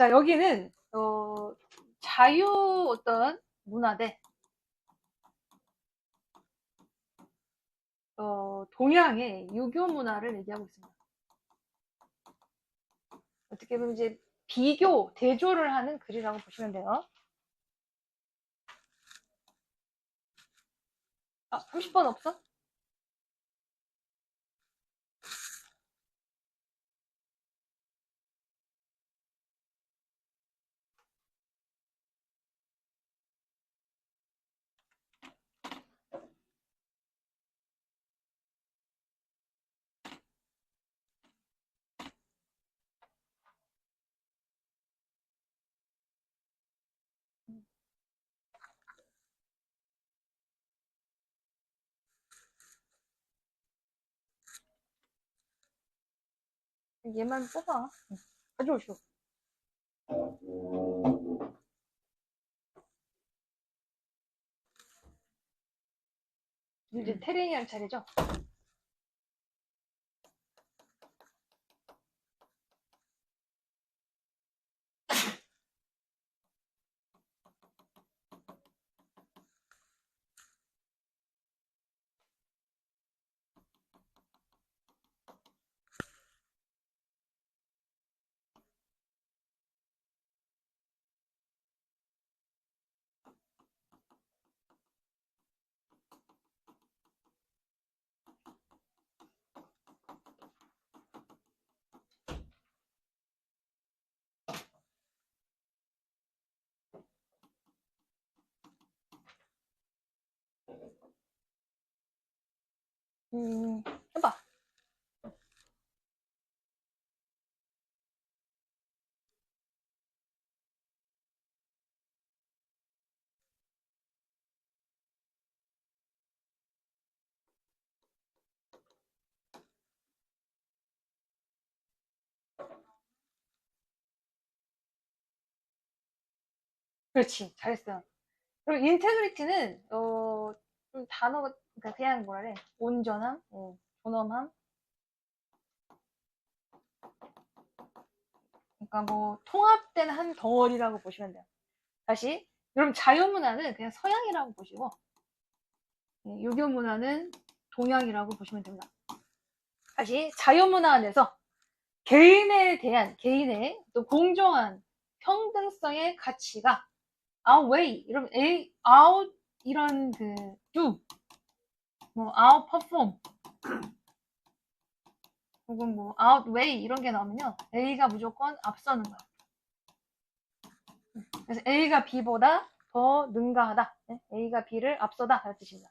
자, 여기는, 자유 어떤 문화대, 동양의 유교 문화를 얘기하고 있습니다. 어떻게 보면 이제 비교, 대조를 하는 글이라고 보시면 돼요. 아, 30번 없어? 얘만 뽑아. 가져오시오. 이제 테레니안 차례죠? 해봐. 그렇지. 잘했어. 그리고 인테그리티는, 좀 단어가, 그러니까 그냥 뭐라 그래. 온전함, 존엄함. 그러니까 뭐, 통합된 한 덩어리라고 보시면 돼요. 다시. 여러분, 자유문화는 그냥 서양이라고 보시고, 유교문화는 동양이라고 보시면 됩니다. 다시, 자유문화 안에서 개인에 대한, 개인의 또 공정한 평등성의 가치가 outweigh, 이런, out, 이런 그, do, 뭐, outperform, 혹은 뭐, outweigh, 이런 게 나오면요. A가 무조건 앞서는 거야. 그래서 A가 B보다 더 능가하다. A가 B를 앞서다. 라는 뜻입니다.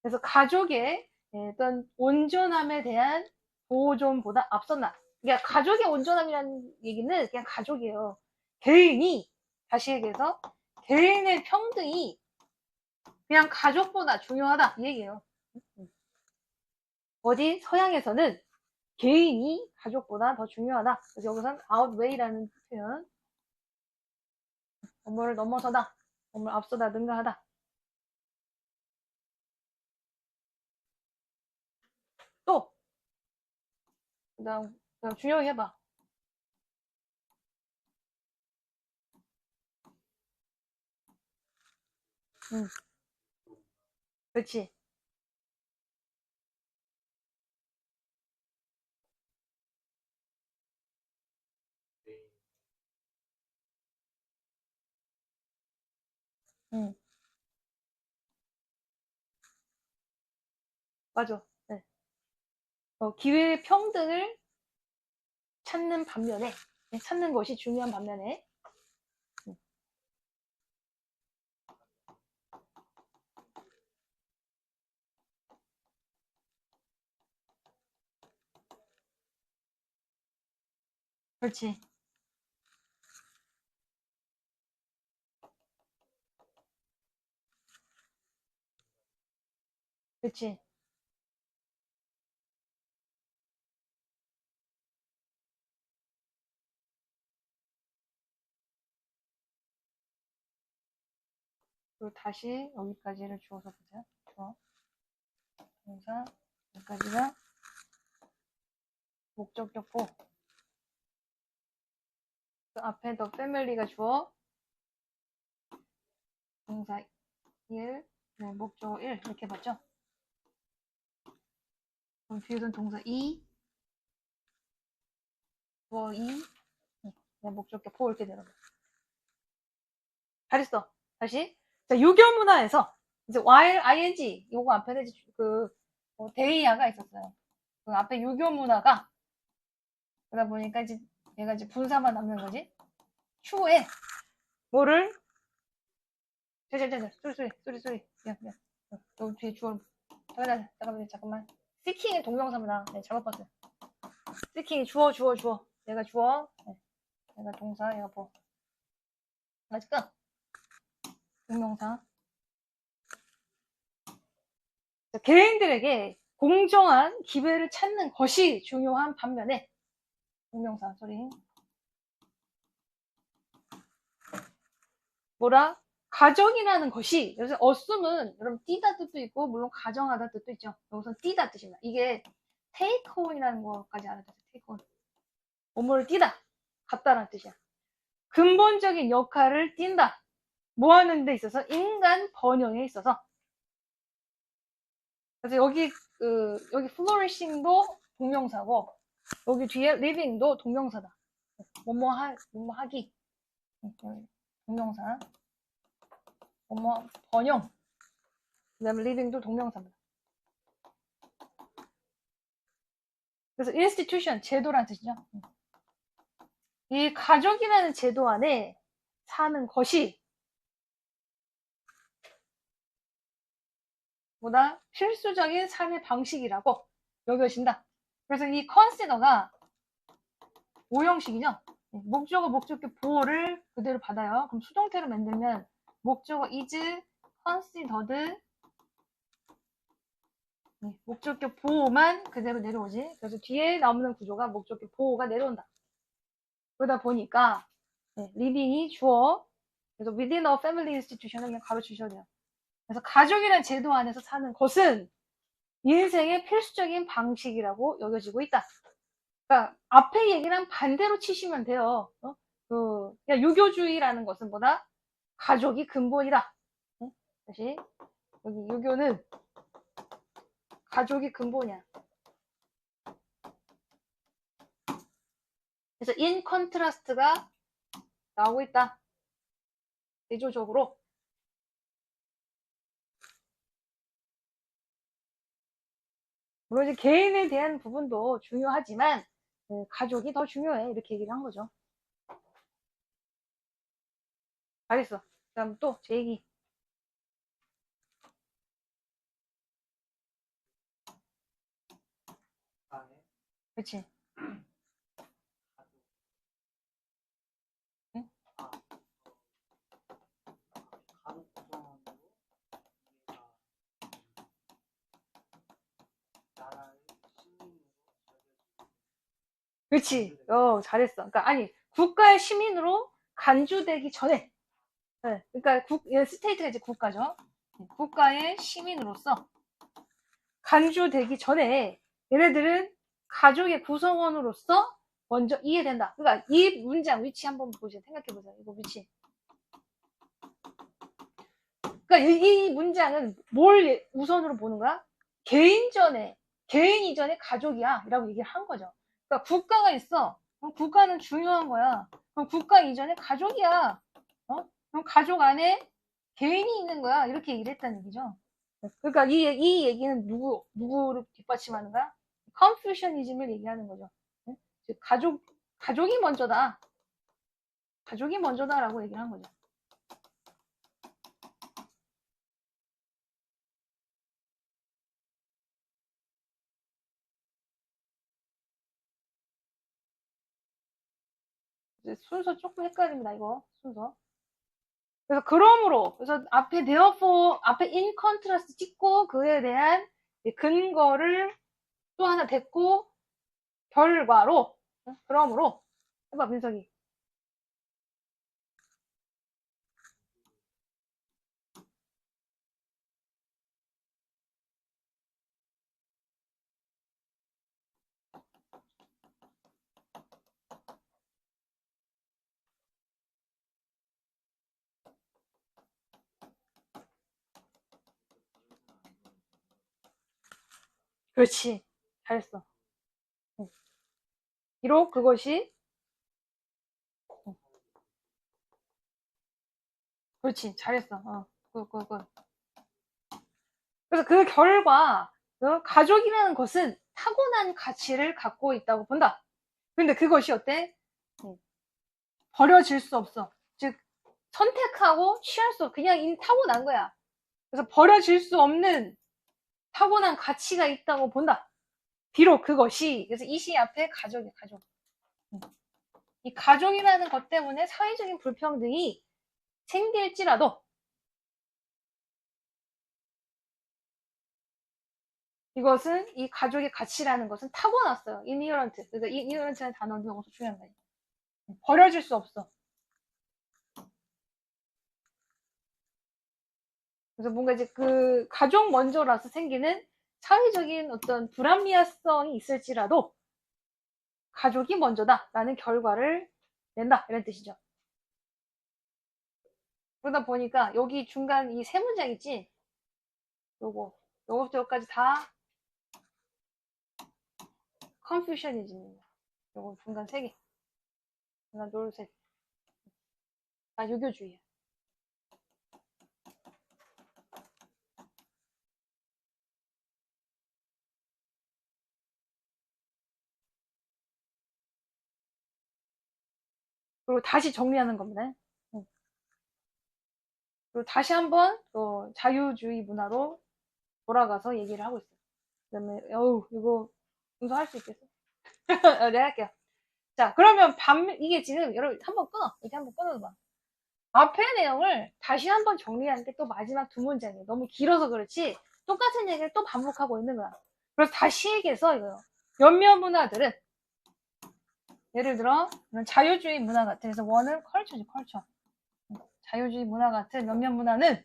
그래서 가족의 어떤 온전함에 대한 보존보다 앞선다. 그러니까 가족의 온전함이라는 얘기는 그냥 가족이에요. 개인이, 다시 얘기해서, 개인의 평등이 그냥 가족보다 중요하다. 이 얘기예요. 어디 서양에서는 개인이 가족보다 더 중요하다. 그래서 여기서는 outweigh라는 표현, 업무를 넘어서다, 업무를 앞서다, 능가하다. 또, 그다음 준영이 해봐. 응, 그렇지. 응, 맞아. 네. 기회의 평등을 찾는 반면에, 찾는 것이 중요한 반면에, 응, 그렇지. 그렇지. 그리고 다시 여기까지를 주어서 보자. 동사, 여기까지가 목적격보. 그 앞에 더 패밀리가 주어, 동사 1, 네, 목적어 1 이렇게 봤죠? 그럼 뒤에선 동사 2, 주어 2, 네, 목적어 4 이렇게 되는 거야. 잘했어. 다시. 자, 유교문화에서 이제 while ing 요거 앞에는 이제 대의야가 있었어요. 그 앞에 유교문화가 그러다 보니까 이제 얘가 이제 분사만 남는 거지. 추후에 뭐를 소리 미안 너 뒤에 주어 잠깐만 seeking의 동명사입니다. 네, 잘못 봤어요. seeking이 주어 얘가 주어, 네, 얘가 동사, 얘가 뭐 맞을까? 동명사. 개인들에게 공정한 기회를 찾는 것이 중요한 반면에 동명사 소리 뭐라? 가정이라는 것이 여기서 assume은 여러분 띄다 뜻도 있고 물론 가정하다 뜻도 있죠. 여기서 띄다 뜻입니다. 이게 take on이라는 것까지 알아두세요. take on. 뭐뭐를 띄다. 갖다라는 뜻이야. 근본적인 역할을 띈다. 뭐 하는 데 있어서? 인간 번영에 있어서. 그래서 여기 flourishing도 동명사고 여기 뒤에 living도 동명사다. 뭐뭐 하기. 동명사. 뭐뭐 번영. 그 다음에 living도 동명사입니다. 그래서 institution, 제도라는 뜻이죠. 이 가족이라는 제도 안에 사는 것이 보다 필수적인 삶의 방식이라고 여겨진다. 그래서 이 consider가 오형식이죠. 목적어, 목적격 보호를 그대로 받아요. 그럼 수동태로 만들면 목적어 is considered 목적격 보호만 그대로 내려오지. 그래서 뒤에 나오는 구조가 목적격 보호가 내려온다. 그러다 보니까 living이 주어. 그래서 within a family institution을 그냥 가로치셔야 돼요. 그래서 가족이라는 제도 안에서 사는 것은 인생의 필수적인 방식이라고 여겨지고 있다. 그러니까 앞에 얘기랑 반대로 치시면 돼요. 유교주의라는 것은 뭐다? 가족이 근본이다. 다시 여기 유교는 가족이 근본이야. 그래서 in contrast가 나오고 있다. 대조적으로. 물론 이제 개인에 대한 부분도 중요하지만 가족이 더 중요해. 이렇게 얘기를 한 거죠. 잘했어. 그다음 또 제 얘기. 그렇지. 응? 그렇지. 잘했어. 그러니까 아니 국가의 시민으로 간주되기 전에, 그러니까 스테이트가 이제 국가죠. 국가의 시민으로서 간주되기 전에 얘네들은 가족의 구성원으로서 먼저 이해된다. 그러니까 이 문장 위치 한번 보세요. 생각해 보세요. 이거 위치. 그러니까 이 문장은 뭘 우선으로 보는 거야? 개인 이전에 가족이야. 라고 얘기를 한 거죠. 그러니까 국가가 있어. 그럼 국가는 중요한 거야. 그럼 국가 이전에 가족이야. 그럼 가족 안에 개인이 있는 거야. 이렇게 얘기를 했다는 얘기죠. 그러니까 이 얘기는 누구를 뒷받침하는 거야? 컨퓨셔니즘을 얘기하는 거죠. 즉, 가족이 먼저다. 가족이 먼저다라고 얘기를 한 거죠. 순서 조금 헷갈립니다, 이거. 순서. 그래서 앞에 therefore, 앞에 in contrast 찍고 그에 대한 근거를 또 하나 댔고, 결과로, 그러므로, 해봐, 민석이. 그렇지. 잘했어. 응. 비록 그것이, 응. 그렇지. 잘했어. 그. 그래서 그 결과, 가족이라는 것은 타고난 가치를 갖고 있다고 본다. 근데 그것이 어때? 응. 버려질 수 없어. 즉, 선택하고 취할 수, 그냥 이미 타고난 거야. 그래서 버려질 수 없는 타고난 가치가 있다고 본다. 비록 그것이, 그래서 이 시 앞에 가족이야, 가족. 이 가족이라는 것 때문에 사회적인 불평등이 생길지라도 이것은 이 가족의 가치라는 것은 타고났어요. inherent. 그러니까 inherent라는 단어도 여기서 중요한 거예요. 버려질 수 없어. 그래서 뭔가 이제 그 가족 먼저라서 생기는 사회적인 어떤 불합리성이 있을지라도 가족이 먼저다라는 결과를 낸다 이런 뜻이죠. 그러다 보니까 여기 중간 이 세 문장 있지? 요거부터 여기까지 다 컨퓨셔니즘이에요. 요거 중간 세 개. 하나, 둘, 셋. 아, 유교주의야. 그리고 다시 정리하는 겁니다. 그리고 다시 한번 또 자유주의 문화로 돌아가서 얘기를 하고 있어요. 그다음에 이거 분석할 수 있겠어? 내가 할게요. 자, 그러면 이게 지금 여러분 한번 끊어. 이렇게 한번 끊어봐. 앞의 내용을 다시 한번 정리하는 게 또 마지막 두 문장이에요. 너무 길어서 그렇지 똑같은 얘기를 또 반복하고 있는 거야. 그래서 다시 얘기해서 이거요. 몇몇 문화들은 예를 들어 자유주의 문화 같은 그래서 원은 컬처지 컬처. 자유주의 문화 같은 몇몇 문화는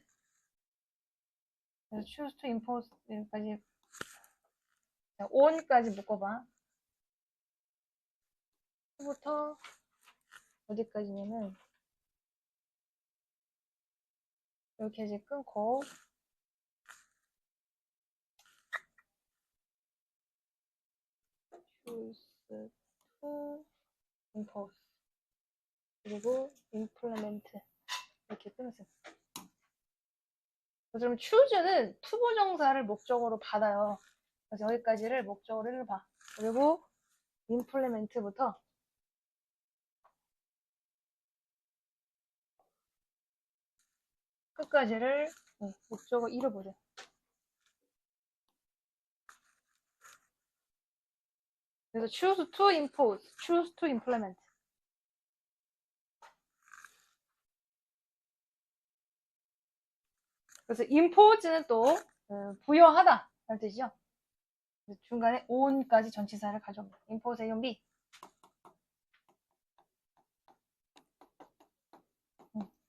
choose to impose 여기까지 on까지 묶어봐. 부터 어디까지냐면 이렇게 이제 끊고 choose to impose 그리고 implement 이렇게 끊었어요. 그럼 choose는 투부정사를 목적으로 받아요. 그래서 여기까지를 목적으로 읽어봐. 그리고 implement부터 끝까지를 목적어 잃어보자. 그래서 choose to impose, choose to implement. 그래서 impose는 또 부여하다 라는 뜻이죠. 중간에 on까지 전치사를 가져옵니다. impose A, B.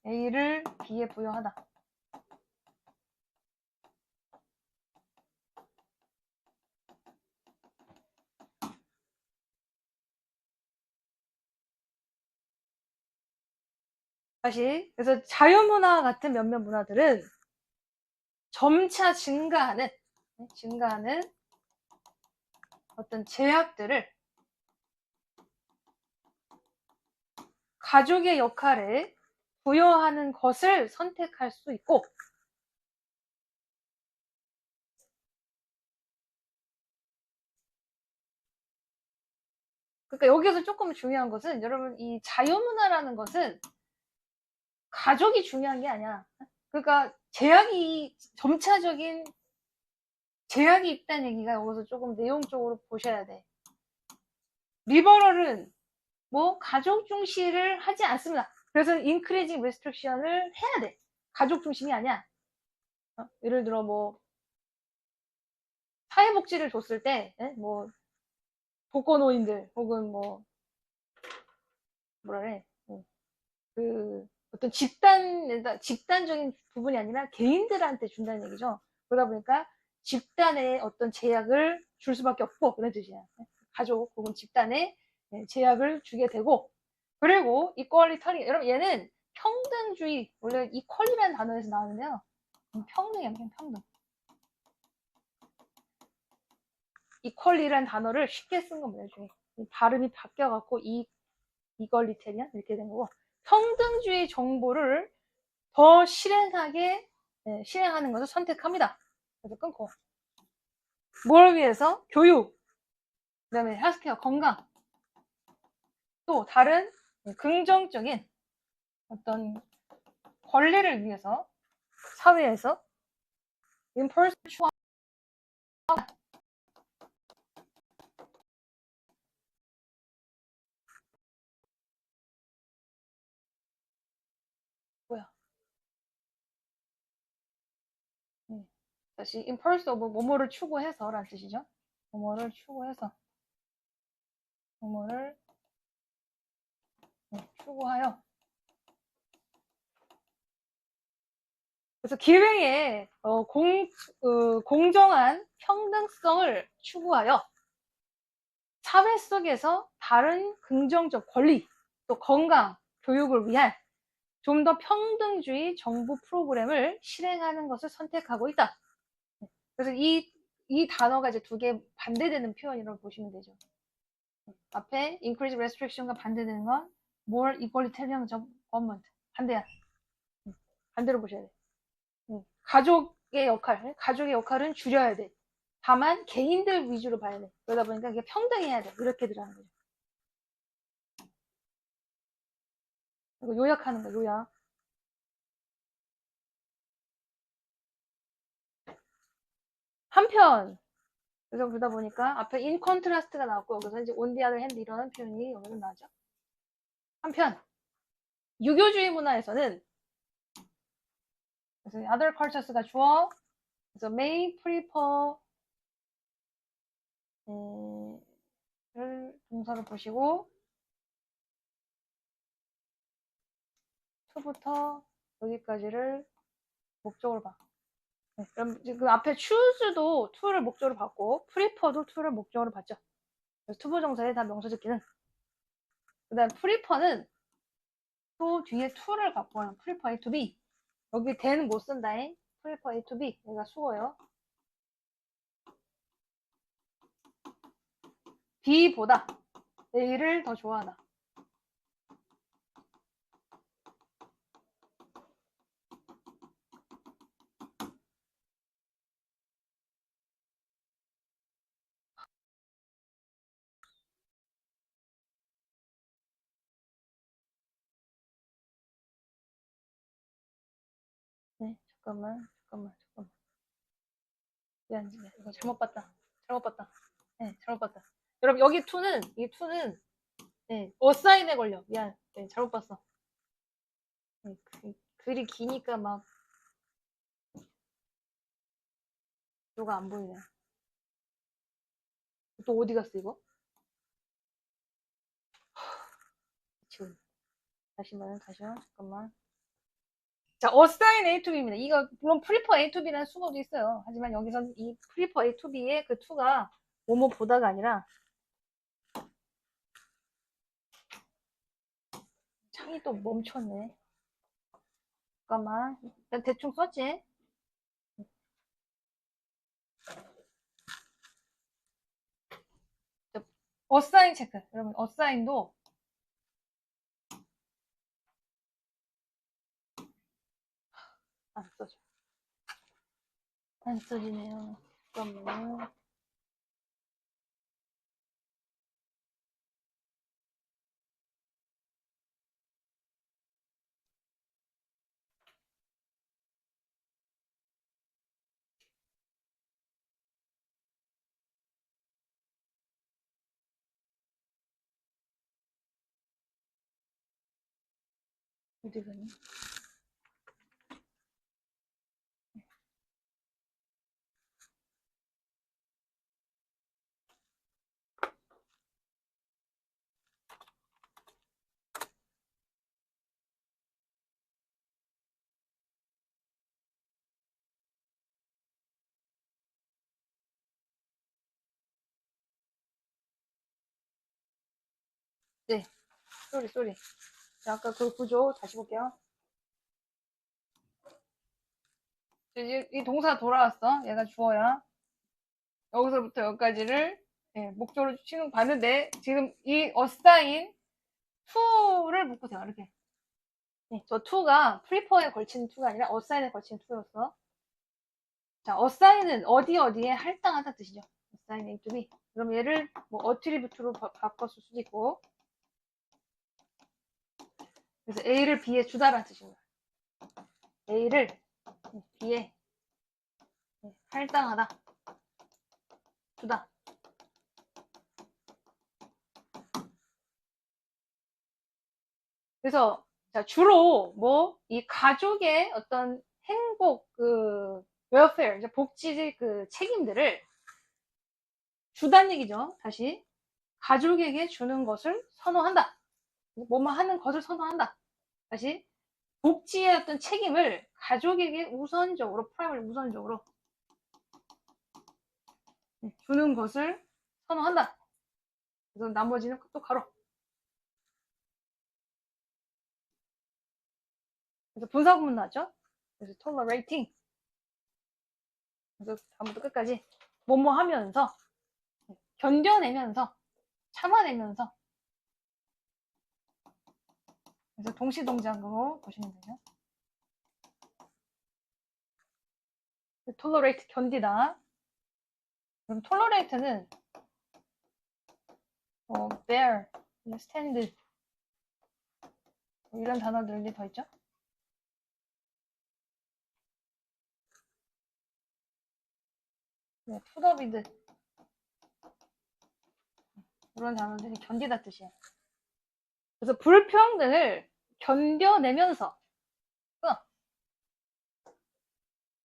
A를 B에 부여하다. 다시 그래서 자유문화 같은 몇몇 문화들은 점차 증가하는 어떤 제약들을 가족의 역할을 부여하는 것을 선택할 수 있고 그러니까 여기서 조금 중요한 것은 여러분 이 자유문화라는 것은 가족이 중요한 게 아니야. 그러니까 점차적인 제약이 있다는 얘기가 여기서 조금 내용적으로 보셔야 돼. 리버럴은 뭐 가족 중시를 하지 않습니다. 그래서 인크리징 레스트릭션을 해야 돼. 가족 중심이 아니야. 예를 들어 뭐 사회복지를 줬을 때 뭐 독거노인들 혹은 뭐 뭐라 그래 그 어떤 집단적인 부분이 아니라 개인들한테 준다는 얘기죠. 그러다 보니까 집단의 어떤 제약을 줄 수밖에 없고 그런 뜻이야. 가족 혹은 집단에 제약을 주게 되고 그리고 이퀄리터리 여러분 얘는 평등주의 원래 이퀄이라는 단어에서 나오는데요. 평등이야 그냥 평등. equally라는 단어를 쉽게 쓴 겁니다. 중에 발음이 바뀌어갖고 이퀄리테리안 이렇게 된 거고, 평등주의 정보를 더 실행하는 것을 선택합니다. 그래서 끊고, 뭘 위해서? 교육, 그다음에 헬스케어, 건강, 또 다른 긍정적인 어떤 권리를 위해서 사회에서 impulse 추구하는 거야. 다시 impulse of 뭐뭐를 추구해서 라는 뜻이죠. 뭐뭐를 추구해서, 뭐뭐를 추구하여. 그래서 기회의 공정한 평등성을 추구하여 사회 속에서 다른 긍정적 권리, 또 건강, 교육을 위한 좀 더 평등주의 정부 프로그램을 실행하는 것을 선택하고 있다. 그래서 이 단어가 이제 두 개 반대되는 표현이라고 보시면 되죠. 앞에 increase restriction과 반대되는 건 more egalitarian government. 반대야. 반대로 보셔야 돼. 가족의 역할은 줄여야 돼. 다만 개인들 위주로 봐야 돼. 그러다 보니까 이게 평등해야 돼. 이렇게 들어가는 거죠. 이거 요약하는 거, 요약. 한편, 그래서 그러다 보니까 앞에 in contrast가 나왔고, 여기서 이제 on the other hand 이런 표현이 여기서 나오죠. 한편, 유교주의 문화에서는, 그래서 other cultures가 주어, 그래서 may prefer, 를 동사로 보시고, to부터 여기까지를 목적으로 봐. 그럼 지금 앞에 choose도 to를 목적으로 봤고, prefer도 to를 목적으로 봤죠. 그래서 투부정사에 다 명사 짓기는. 그 다음 prefer는 또 뒤에 to를 갖고 하는 prefer A to B. 여기 대는 못 쓴다잉. prefer A to B. 얘가 수어요. B보다 A를 더 좋아하다. 네, 잠깐만. 미안, 이거 잘못 봤다. 네, 잘못 봤다. 여러분, 여기 이 2는, 네, 어사인에 걸려. 미안. 네, 잘못 봤어. 네, 글이 기니까 막, 누가 안 보이네. 또 어디 갔어, 이거? 지금. 다시요. 잠깐만. 자, assign A to B입니다. 이거, 물론 prefer A to B라는 수어도 있어요. 하지만 여기선 이 prefer A to B의 그 to가 뭐뭐 보다가 아니라, 창이 또 멈췄네. 잠깐만. 난 대충 썼지? assign 체크. 여러분, assign도 안 써져. 안 써지네요. 잠깐만요. 어디 갔니? 네. 쏘리. 자, 아까 그 구조 다시 볼게요. 이 동사 돌아왔어. 얘가 주어야. 여기서부터 여기까지를 예, 목적으로 취급받는데 지금 이 assign to를 묶으세요. 이렇게. 네, 저 to가 prefer에 걸치는 to가 아니라 assign에 걸치는 to였어. 자, assign은 어디 어디에 할당하다 뜻이죠. assign A to B. 그럼 얘를 뭐 attribute로 바꿨을 수도 있고. 그래서 A를 B에 주다라는 뜻입니다. A를 B에 할당하다. 주다. 그래서 자, 주로 뭐 이 가족의 어떤 행복 그 웰페어 복지 그 책임들을 주다는 얘기죠. 다시 가족에게 주는 것을 선호한다. 뭐만 하는 것을 선호한다. 다시 복지의 어떤 책임을 가족에게 우선적으로 프라이머리 우선적으로 주는 것을 선호한다. 그래서 나머지는 또 가로. 그래서 분사구문 나죠. 그래서 tolerating. 그래서 다음부터 끝까지 뭐뭐 하면서 견뎌내면서 참아내면서 그래서 동시동작으로 보시면 되죠. tolerate 견디다. 그럼 tolerate는 bear, stand 이런 단어들이 더 있죠. 네, put up with 이런 단어들이 견디다 뜻이에요. 그래서 불평등을 견뎌내면서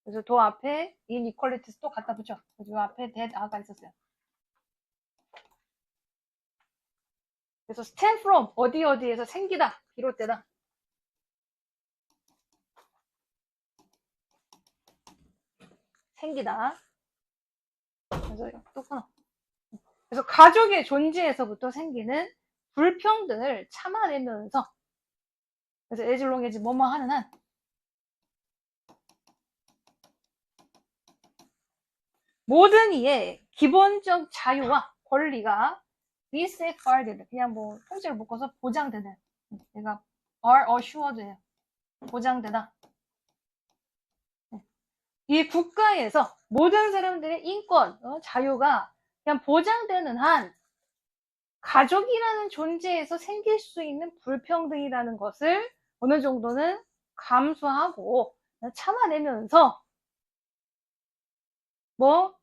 그래서 도 앞에 inequalities 또 갖다 붙여. 그래서 요 앞에 that 아가 있었어요. 그래서 stem from 어디 어디에서 생기다 비롯되다. 생기다. 그래서 또 끊어. 그래서 가족의 존재에서부터 생기는 불평등을 참아내면서 그래서 as long as 뭐뭐 하는 한 모든 이의 기본적 자유와 권리가 be safeguarded 그냥 뭐 통째로 묶어서 보장되는 얘가 are assured예요. 보장되다. 이 국가에서 모든 사람들의 인권, 자유가 그냥 보장되는 한 가족이라는 존재에서 생길 수 있는 불평등이라는 것을 어느 정도는 감수하고 참아내면서 뭐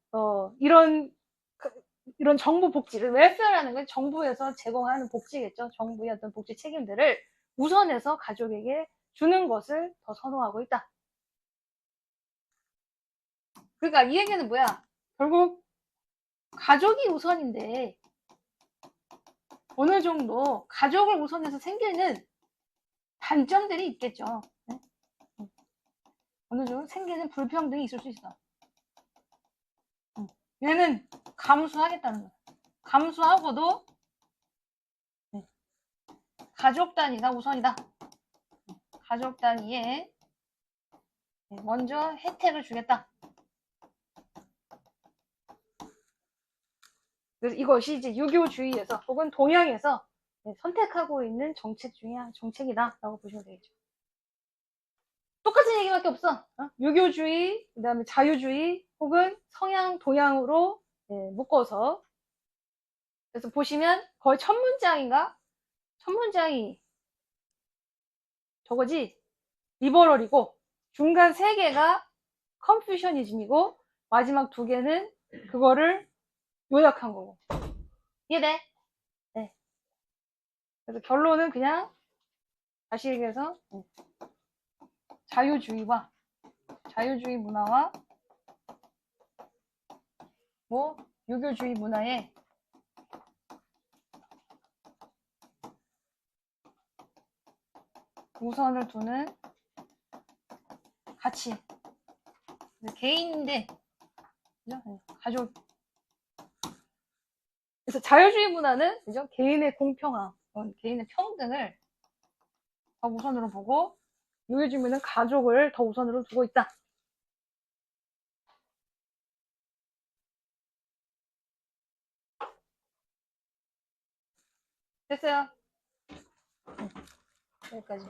이런 정부 복지를 웰페어라는 건 정부에서 제공하는 복지겠죠. 정부의 어떤 복지 책임들을 우선해서 가족에게 주는 것을 더 선호하고 있다. 그러니까 이 얘기는 뭐야? 결국 가족이 우선인데 어느 정도 가족을 우선해서 생기는 단점들이 있겠죠. 네? 어느 정도 생기는 불평등이 있을 수 있어. 얘는 감수하겠다는 거야. 감수하고도 가족 단위가 우선이다. 가족 단위에 먼저 혜택을 주겠다. 그래서 이것이 이제 유교주의에서 혹은 동양에서 선택하고 있는 정책이다라고 보시면 되겠죠. 똑같은 얘기밖에 없어. 유교주의, 그 다음에 자유주의, 혹은 서양, 동양으로 묶어서. 그래서 보시면 거의 첫 문장인가? 첫 문장이 저거지. 리버럴이고 중간 세 개가 컨퓨셔니즘이고 마지막 두 개는 그거를 요약한 거고. 이해돼? 네. 그래서 결론은 그냥 다시 얘기해서 자유주의 문화와 뭐 유교주의 문화의 우선을 두는 가치. 개인인데 그죠? 가족. 그래서 자유주의 문화는 그죠? 개인의 공평함, 개인의 평등을 더 우선으로 보고 유교주의 문화는 가족을 더 우선으로 두고 있다. 됐어요. 여기까지.